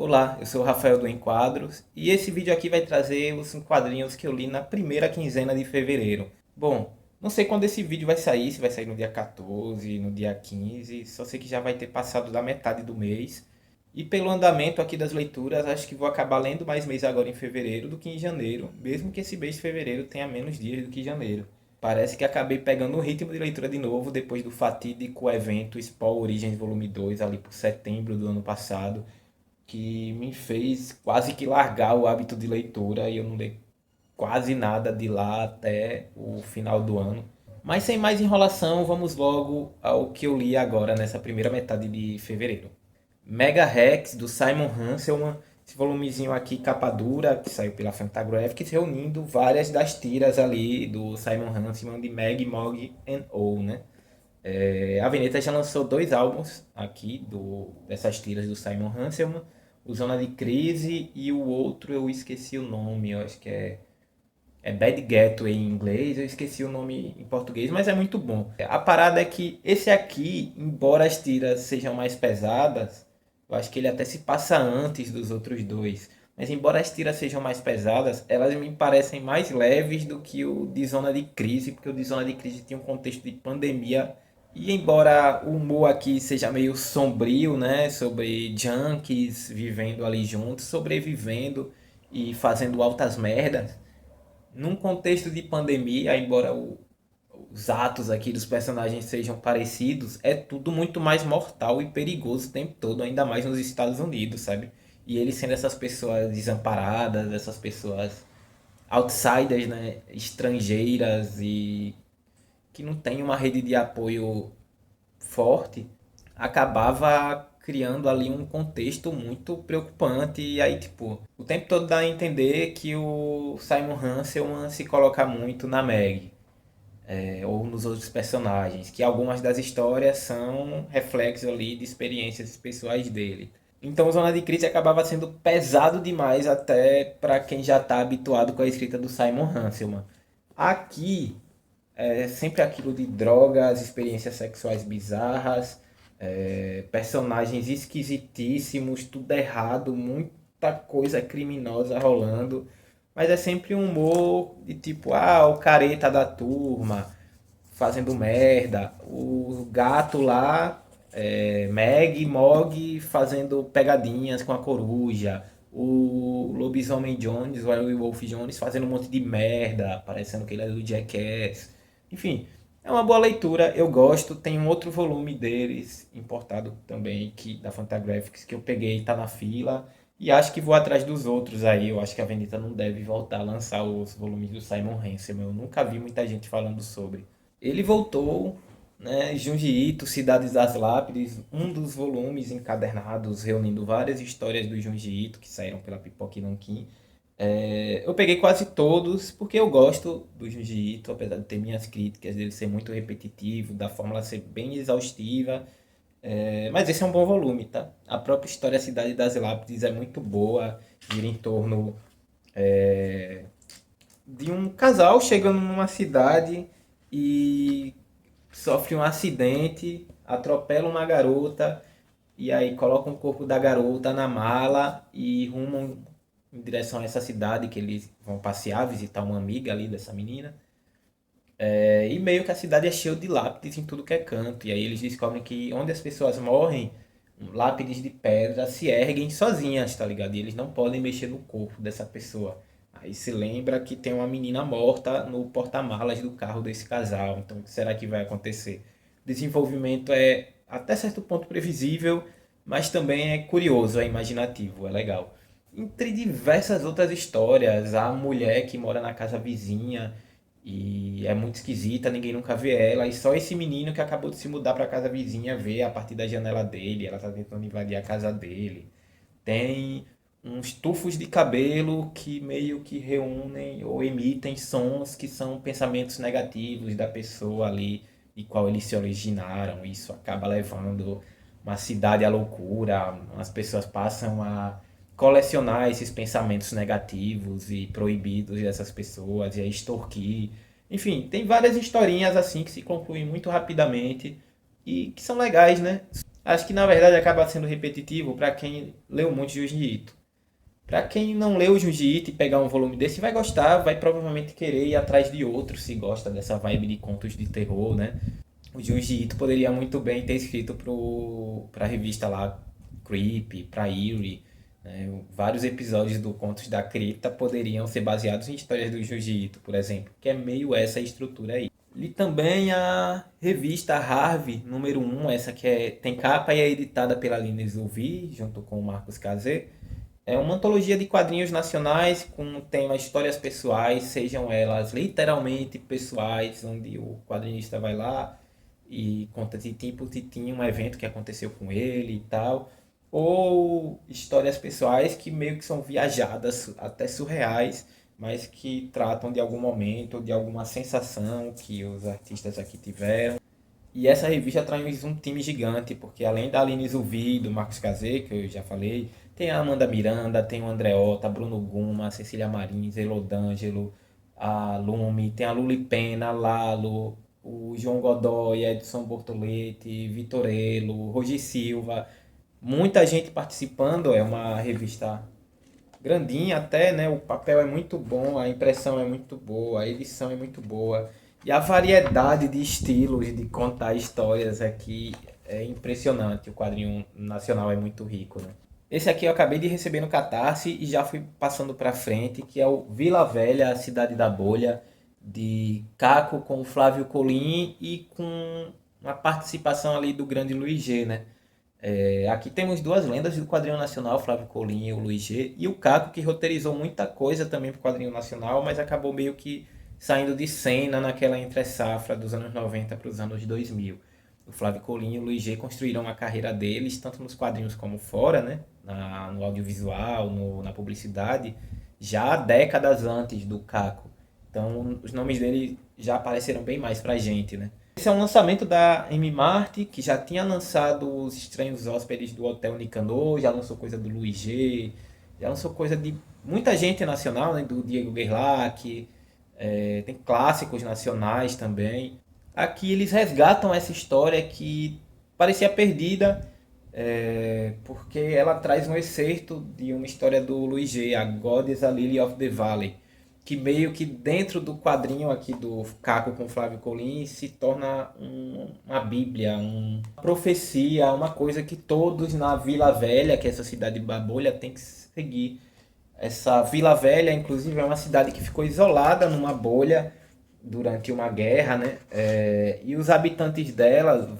Olá, eu sou o Rafael do Enquadros e esse vídeo aqui vai trazer os quadrinhos que eu li na primeira quinzena de fevereiro. Bom, não sei quando esse vídeo vai sair, se vai sair no dia 14, no dia 15, só sei que já vai ter passado da metade do mês. E pelo andamento aqui das leituras, acho que vou acabar lendo mais mês agora em fevereiro do que em janeiro, mesmo que esse mês de fevereiro tenha menos dias do que janeiro. Parece que acabei pegando o ritmo de leitura de novo depois do fatídico evento Spawn Origins Volume 2 ali por setembro do ano passado, que me fez quase que largar o hábito de leitura e eu não li quase nada de lá até o final do ano. Mas sem mais enrolação, vamos logo ao que eu li agora nessa primeira metade de fevereiro. Mega Rex, do Simon Hanselmann, esse volumezinho aqui, capa dura, que saiu pela Fantagraphics, reunindo várias das tiras ali do Simon Hanselmann de Meg, Mog and O, né? A Veneta já lançou dois álbuns aqui dessas tiras do Simon Hanselmann, o Zona de Crise e o outro eu esqueci o nome, eu acho que é Bad Gateway em inglês, eu esqueci o nome em português, mas é muito bom. A parada é que esse aqui, embora as tiras sejam mais pesadas, eu acho que ele até se passa antes dos outros dois. Mas embora as tiras sejam mais pesadas, elas me parecem mais leves do que o de Zona de Crise, porque o de Zona de Crise tinha um contexto de pandemia. E embora o humor aqui seja meio sombrio, né, sobre junkies vivendo ali juntos, sobrevivendo e fazendo altas merdas, num contexto de pandemia, embora os atos aqui dos personagens sejam parecidos, é tudo muito mais mortal e perigoso o tempo todo, ainda mais nos Estados Unidos, sabe? E eles sendo essas pessoas desamparadas, essas pessoas outsiders, né, estrangeiras e que não têm uma rede de apoio forte, acabava criando ali um contexto muito preocupante. E aí, tipo, o tempo todo dá a entender que o Simon Hanselman se coloca muito na Meg, ou nos outros personagens, que algumas das histórias são reflexos ali de experiências pessoais dele. Então, Zona de Crise acabava sendo pesado demais até para quem já está habituado com a escrita do Simon Hanselman. Aqui é sempre aquilo de drogas, experiências sexuais bizarras, personagens esquisitíssimos, tudo errado, muita coisa criminosa rolando. Mas é sempre um humor de tipo, o careta da turma fazendo merda, o gato lá, Meg, Mog fazendo pegadinhas com a coruja, o Lobisomem Jones, o Werewolf Jones fazendo um monte de merda, parecendo que ele é do Jackass. Enfim, é uma boa leitura, eu gosto. Tem um outro volume deles, importado também, da Fantagraphics, que eu peguei, tá na fila. E acho que vou atrás dos outros aí. Eu acho que a Veneta não deve voltar a lançar os volumes do Simon Hansen. Eu nunca vi muita gente falando sobre. Ele voltou, né? Junji Ito, Cidades das Lápides, um dos volumes encadernados reunindo várias histórias do Junji Ito que saíram pela Pipoca e Nanquim. Eu peguei quase todos porque eu gosto do Junji Ito, apesar de ter minhas críticas dele ser muito repetitivo, da fórmula ser bem exaustiva. Mas esse é um bom volume, tá? A própria história Cidade das Lápides é muito boa, gira em torno de um casal chegando numa cidade e sofre um acidente, atropela uma garota e aí colocam o corpo da garota na mala e rumam em direção a essa cidade que eles vão passear, visitar uma amiga ali dessa menina. E meio que a cidade é cheia de lápides em tudo que é canto. E aí eles descobrem que onde as pessoas morrem, lápides de pedra se erguem sozinhas, tá ligado? E eles não podem mexer no corpo dessa pessoa. Aí se lembra que tem uma menina morta no porta-malas do carro desse casal. Então o que será que vai acontecer? O desenvolvimento é até certo ponto previsível, mas também é curioso, é imaginativo, é legal. Entre diversas outras histórias, a mulher que mora na casa vizinha e é muito esquisita, ninguém nunca vê ela, e só esse menino que acabou de se mudar para a casa vizinha vê a partir da janela dele, ela tá tentando invadir a casa dele. Tem uns tufos de cabelo que meio que reúnem ou emitem sons que são pensamentos negativos da pessoa ali de qual eles se originaram. Isso acaba levando uma cidade à loucura, as pessoas passam a colecionar esses pensamentos negativos e proibidos dessas pessoas e a extorquir. Enfim, tem várias historinhas assim que se concluem muito rapidamente e que são legais, né? Acho que na verdade acaba sendo repetitivo para quem leu muito Junji Ito. Para quem não leu Junji Ito e pegar um volume desse, vai gostar, vai provavelmente querer ir atrás de outro, se gosta dessa vibe de contos de terror, né? O Junji Ito poderia muito bem ter escrito para a revista lá, Creep, para Eerie, né? Vários episódios do Contos da Cripta poderiam ser baseados em histórias do Junji Ito, por exemplo, que é meio essa estrutura aí. Li também a revista Harvey, número um, essa que tem capa e é editada pela Lina Zouvi, junto com o Marcos Cazé. É uma antologia de quadrinhos nacionais com tema histórias pessoais, sejam elas literalmente pessoais, onde o quadrinista vai lá e conta titim por titim um evento que aconteceu com ele e tal, ou histórias pessoais que meio que são viajadas, até surreais, mas que tratam de algum momento, de alguma sensação que os artistas aqui tiveram. E essa revista traz um time gigante, porque além da Aline Zuvi, do Marcos Cazé, que eu já falei, tem a Amanda Miranda, tem o Andreota, Bruno Guma, a Cecília Marins, Elodângelo, a Lume, tem a Luli Pena, a Lalo, o João Godoy, Edson Bortoletti, Vitorello, Rogi Silva, muita gente participando, é uma revista grandinha até, né? O papel é muito bom, a impressão é muito boa, a edição é muito boa. E a variedade de estilos de contar histórias aqui é impressionante. O quadrinho nacional é muito rico, né? Esse aqui eu acabei de receber no Catarse e já fui passando para frente, que é o Vila Velha, a Cidade da Bolha, de Caco com o Flávio Colim e com uma participação ali do grande Luiz G, né? Aqui temos duas lendas do quadrinho nacional, Flávio Colim e o Luiz G, e o Caco, que roteirizou muita coisa também para o quadrinho nacional, mas acabou meio que saindo de cena naquela entre-safra dos anos 90 para os anos 2000. O Flávio Colim e o Luiz G construíram a carreira deles, tanto nos quadrinhos como fora, né? No audiovisual, na publicidade, já há décadas antes do Caco. Então, os nomes dele já apareceram bem mais pra gente, né? Esse é um lançamento da M-Mart, que já tinha lançado Os Estranhos Hóspedes do Hotel Nicanor, já lançou coisa do Luiz G, já lançou coisa de muita gente nacional, né? Do Diego Gerlach, tem clássicos nacionais também. Aqui eles resgatam essa história que parecia perdida, porque ela traz um excerto de uma história do Luiz G, a God is a Lily of the Valley, que meio que dentro do quadrinho aqui do Caco com Flávio Colim se torna uma bíblia, uma profecia, uma coisa que todos na Vila Velha, que é essa cidade de Babolha, tem que seguir. Essa Vila Velha, inclusive, é uma cidade que ficou isolada numa bolha durante uma guerra, né? E os habitantes dela,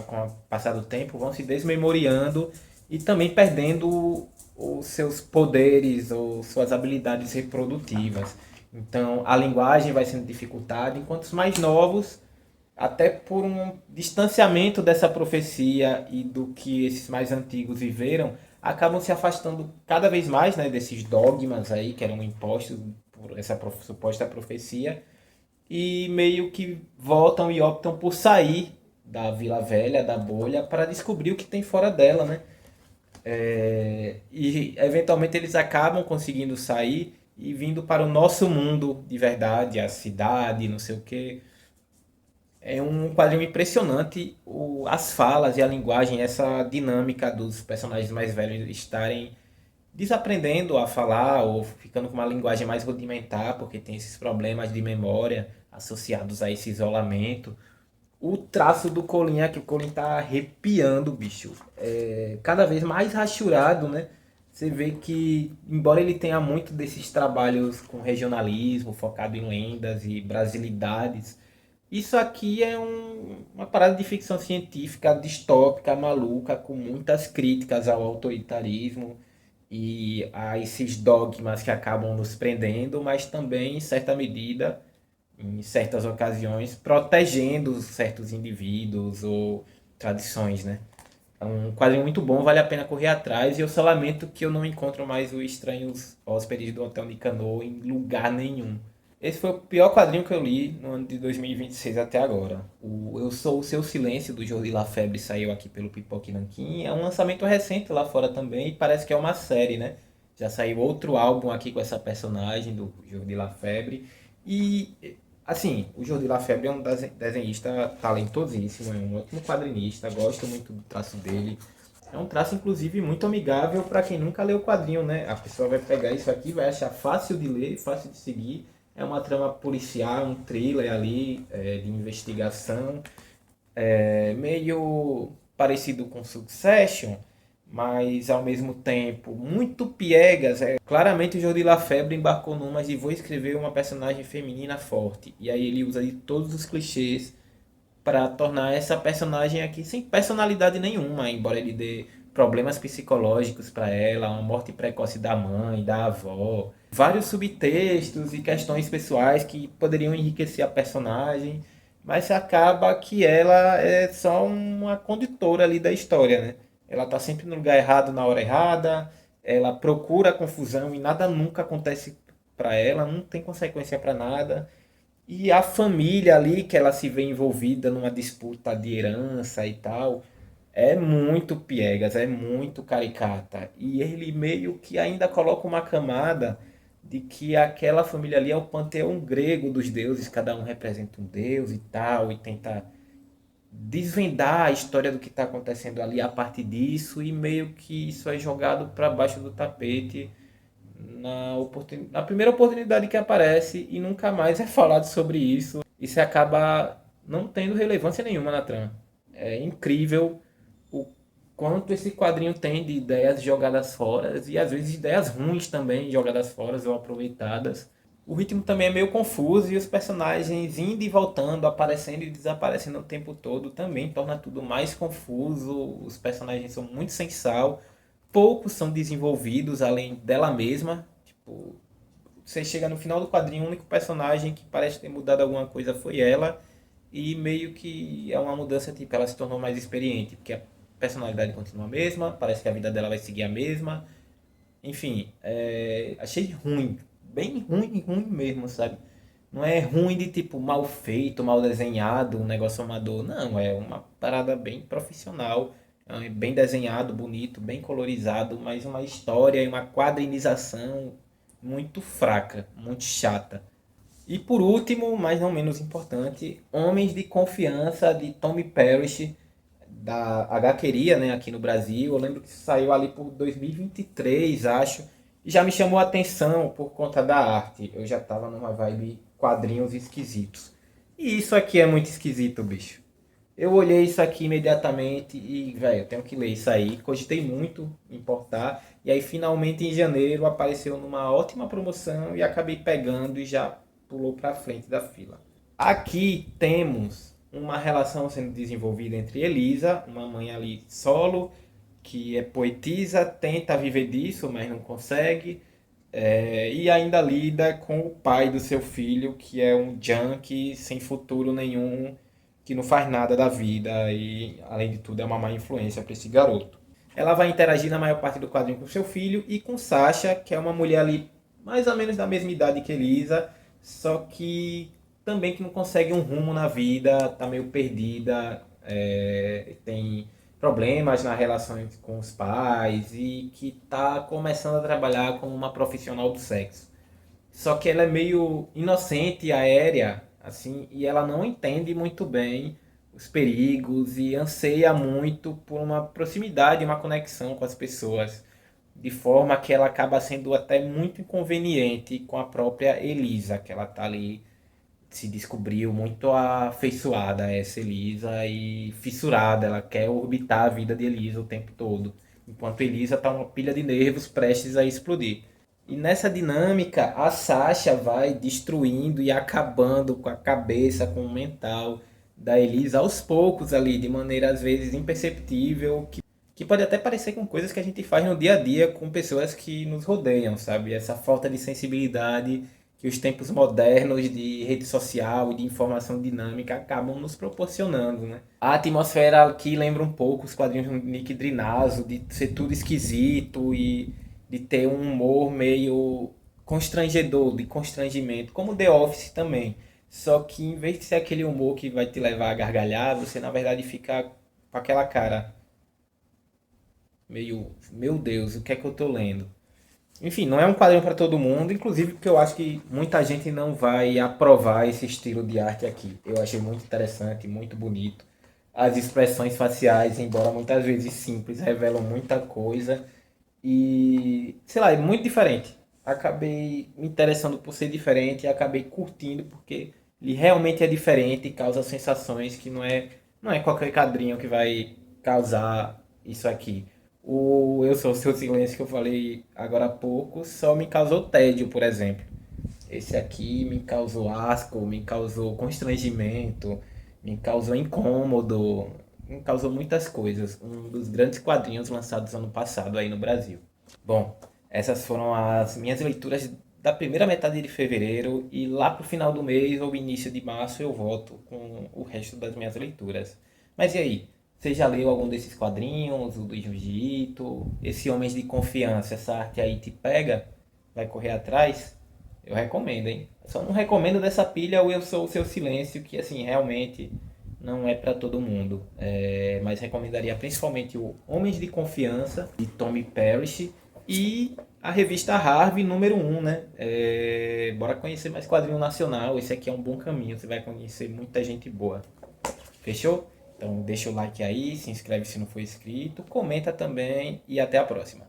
com o passar do tempo, vão se desmemoriando e também perdendo os seus poderes ou suas habilidades reprodutivas. Então, a linguagem vai sendo dificultada, enquanto os mais novos, até por um distanciamento dessa profecia e do que esses mais antigos viveram, acabam se afastando cada vez mais, né, desses dogmas aí que eram impostos por essa suposta profecia e meio que voltam e optam por sair da Vila Velha, da bolha, para descobrir o que tem fora dela, né? E eventualmente eles acabam conseguindo sair e vindo para o nosso mundo de verdade, a cidade, não sei o que. É um quadrinho impressionante, as falas e a linguagem, essa dinâmica dos personagens mais velhos estarem desaprendendo a falar ou ficando com uma linguagem mais rudimentar, porque tem esses problemas de memória associados a esse isolamento. O traço do Colin aqui, o Colin tá arrepiando, bicho. Cada vez mais rachurado, né? Você vê que, embora ele tenha muito desses trabalhos com regionalismo, focado em lendas e brasilidades, isso aqui é uma parada de ficção científica distópica, maluca, com muitas críticas ao autoritarismo e a esses dogmas que acabam nos prendendo, mas também, em certa medida, em certas ocasiões, protegendo certos indivíduos ou tradições, né? É um quadrinho muito bom, vale a pena correr atrás, e eu só lamento que eu não encontro mais os Estranhos Hóspedes do Hotel Nicanor em lugar nenhum. Esse foi o pior quadrinho que eu li no ano de 2026 até agora. Eu Sou o Seu Silêncio, do Jordi Lafebre, saiu aqui pelo Pipoque Nanquim. É um lançamento recente lá fora também e parece que é uma série, né? Já saiu outro álbum aqui com essa personagem do Jordi Lafebre. E Assim, o Jordi Lafebre é um desenhista talentosíssimo, é um ótimo quadrinista, gosto muito do traço dele. É um traço, inclusive, muito amigável para quem nunca leu o quadrinho, né? A pessoa vai pegar isso aqui, vai achar fácil de ler, fácil de seguir. É uma trama policial, um thriller ali, de investigação, meio parecido com Succession, mas ao mesmo tempo muito piegas. Claramente o Jordi Lafebre embarcou numa de vou escrever uma personagem feminina forte. E aí ele usa de todos os clichês para tornar essa personagem aqui sem personalidade nenhuma, embora ele dê problemas psicológicos para ela, uma morte precoce da mãe, da avó, vários subtextos e questões pessoais que poderiam enriquecer a personagem, mas acaba que ela é só uma condutora ali da história, né? Ela tá sempre no lugar errado na hora errada, ela procura a confusão e nada nunca acontece para ela, não tem consequência para nada. E a família ali, que ela se vê envolvida numa disputa de herança e tal, é muito piegas, é muito caricata. E ele meio que ainda coloca uma camada de que aquela família ali é o panteão grego dos deuses, cada um representa um deus e tal, e tenta desvendar a história do que está acontecendo ali a partir disso, e meio que isso é jogado para baixo do tapete na primeira oportunidade que aparece e nunca mais é falado sobre isso. E se acaba não tendo relevância nenhuma na trama. É incrível o quanto esse quadrinho tem de ideias jogadas fora e às vezes ideias ruins também jogadas fora ou aproveitadas. O ritmo também é meio confuso e os personagens indo e voltando, aparecendo e desaparecendo o tempo todo também torna tudo mais confuso. Os personagens são muito sem sal, poucos são desenvolvidos além dela mesma. Tipo, você chega no final do quadrinho, o único personagem que parece ter mudado alguma coisa foi ela. E meio que é uma mudança, tipo, ela se tornou mais experiente, porque a personalidade continua a mesma, parece que a vida dela vai seguir a mesma. Enfim, achei ruim, bem ruim, ruim mesmo, sabe? Não é ruim de tipo mal feito, mal desenhado, um negócio amador. Não, é uma parada bem profissional, bem desenhado, bonito, bem colorizado, mas uma história e uma quadrinização muito fraca, muito chata. E por último, mas não menos importante, Homens de Confiança de Tommy Parrish, da HQueria, né, aqui no Brasil. Eu lembro que saiu ali por 2023, acho. E já me chamou a atenção por conta da arte. Eu já tava numa vibe quadrinhos esquisitos. E isso aqui é muito esquisito, bicho. Eu olhei isso aqui imediatamente e, velho, eu tenho que ler isso aí. Cogitei muito em importar. E aí, finalmente, em janeiro, apareceu numa ótima promoção e acabei pegando e já pulou pra frente da fila. Aqui temos uma relação sendo desenvolvida entre Elisa, uma mãe ali solo, que é poetisa, tenta viver disso, mas não consegue, e ainda lida com o pai do seu filho, que é um junkie sem futuro nenhum, que não faz nada da vida e, além de tudo, é uma má influência para esse garoto. Ela vai interagir na maior parte do quadrinho com seu filho e com Sasha, que é uma mulher ali mais ou menos da mesma idade que Elisa, só que também que não consegue um rumo na vida, tá meio perdida, tem problemas nas relações com os pais e que tá começando a trabalhar como uma profissional do sexo. Só que ela é meio inocente e aérea, assim, e ela não entende muito bem os perigos e anseia muito por uma proximidade, uma conexão com as pessoas, de forma que ela acaba sendo até muito inconveniente com a própria Elisa, que ela tá ali se descobriu muito afeiçoada a essa Elisa e fissurada, ela quer orbitar a vida de Elisa o tempo todo, enquanto Elisa tá uma pilha de nervos prestes a explodir. E nessa dinâmica, a Sasha vai destruindo e acabando com a cabeça, com o mental da Elisa aos poucos ali, de maneira às vezes imperceptível, que pode até parecer com coisas que a gente faz no dia a dia com pessoas que nos rodeiam, sabe? Essa falta de sensibilidade que os tempos modernos de rede social e de informação dinâmica acabam nos proporcionando, né? A atmosfera aqui lembra um pouco os quadrinhos do Nick Drinazo, de ser tudo esquisito e de ter um humor meio constrangedor, de constrangimento, como The Office também. Só que em vez de ser aquele humor que vai te levar a gargalhar, você na verdade fica com aquela cara meio, meu Deus, o que é que eu tô lendo? Enfim, não é um quadrinho para todo mundo, inclusive porque eu acho que muita gente não vai aprovar esse estilo de arte aqui. Eu achei muito interessante, muito bonito. As expressões faciais, embora muitas vezes simples, revelam muita coisa e, sei lá, é muito diferente. Acabei me interessando por ser diferente e acabei curtindo porque ele realmente é diferente e causa sensações que não é qualquer quadrinho que vai causar isso aqui. O Eu Sou o Seu Silêncio que eu falei agora há pouco só me causou tédio, por exemplo. Esse aqui me causou asco, me causou constrangimento, me causou incômodo, me causou muitas coisas. Um dos grandes quadrinhos lançados ano passado aí no Brasil. Bom, essas foram as minhas leituras da primeira metade de fevereiro e lá pro final do mês ou início de março eu volto com o resto das minhas leituras. Mas e aí? Você já leu algum desses quadrinhos, o do Jiu-Jitsu? Esse Homens de Confiança, essa arte aí te pega? Vai correr atrás? Eu recomendo, hein? Só não recomendo dessa pilha o Eu Sou o Seu Silêncio, que assim, realmente não é para todo mundo. Mas recomendaria principalmente o Homens de Confiança, de Tommy Parrish, e a revista Harvey número 1, né? Bora conhecer mais quadrinho nacional. Esse aqui é um bom caminho, você vai conhecer muita gente boa. Fechou? Então deixa o like aí, se inscreve se não for inscrito, comenta também e até a próxima.